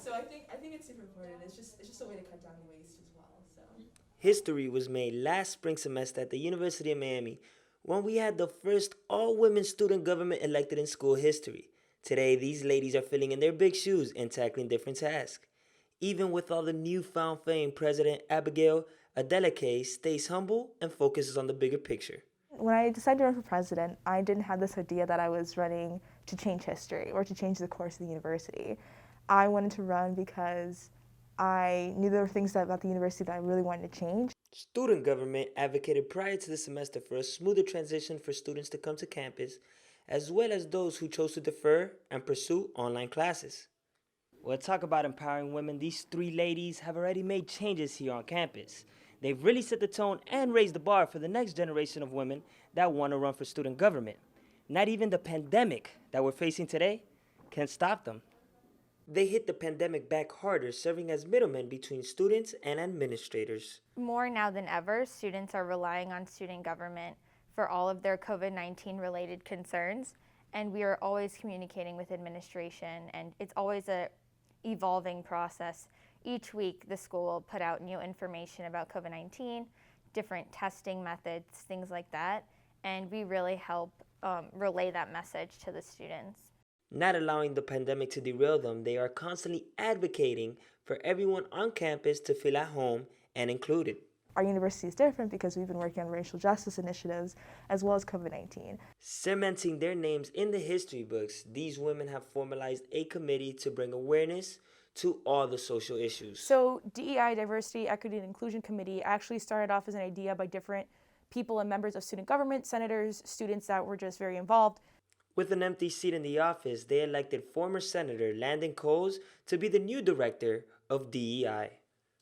So I think it's super important. It's just a way to cut down waste as well. So History was made last spring semester at the University of Miami when we had the first all-women student government elected in school history. Today, these ladies are filling in their big shoes and tackling different tasks. Even with all the newfound fame, President Abigail Adeleke stays humble and focuses on the bigger picture. When I decided to run for president, I didn't have this idea that I was running to change history or to change the course of the university. I wanted to run because I knew there were things about the university that I really wanted to change. Student government advocated prior to the semester for a smoother transition for students to come to campus, as well as those who chose to defer and pursue online classes. Well, talk about empowering women. These three ladies have already made changes here on campus. They've really set the tone and raised the bar for the next generation of women that want to run for student government. Not even the pandemic that we're facing today can stop them. They hit the pandemic back harder, serving as middlemen between students and administrators. More now than ever, students are relying on student government for all of their COVID-19 related concerns, and we are always communicating with administration, and it's always a evolving process. Each week, the school will put out new information about COVID-19, different testing methods, things like that, and we really help relay that message to the students. Not allowing the pandemic to derail them, they are constantly advocating for everyone on campus to feel at home and included. Our university is different because we've been working on racial justice initiatives as well as COVID-19. Cementing their names in the history books, these women have formalized a committee to bring awareness to all the social issues. So DEI, Diversity, Equity, and Inclusion Committee actually started off as an idea by different people and members of student government, senators, students that were just very involved. With an empty seat in the office, they elected former Senator Landon Coles to be the new director of DEI.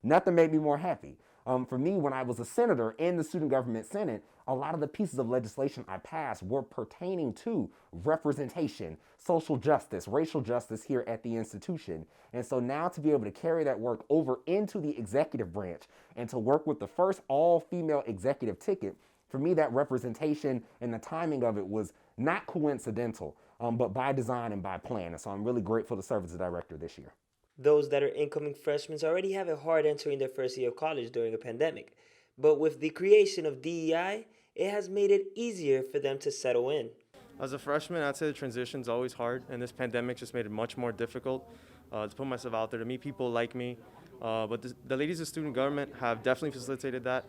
Nothing made me more happy. For me, when I was a senator in the Student Government Senate, a lot of the pieces of legislation I passed were pertaining to representation, social justice, racial justice here at the institution. And so now to be able to carry that work over into the executive branch and to work with the first all-female executive ticket, for me, that representation and the timing of it was not coincidental, but by design and by plan. And so I'm really grateful to serve as the director this year. Those that are incoming freshmen already have it hard entering their first year of college during a pandemic. But with the creation of DEI, it has made it easier for them to settle in. As a freshman, I'd say the transition's always hard, and this pandemic just made it much more difficult to put myself out there, to meet people like me. But the ladies of student government have definitely facilitated that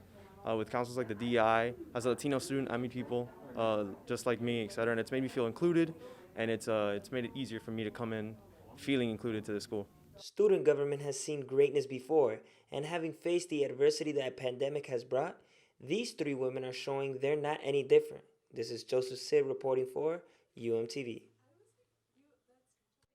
with councils like the DEI. As a Latino student, I meet people just like me, et cetera, and it's made me feel included, and it's made it easier for me to come in feeling included to the school. Student government has seen greatness before, and having faced the adversity that a pandemic has brought, these three women are showing they're not any different. This is Joseph Sid reporting for UMTV.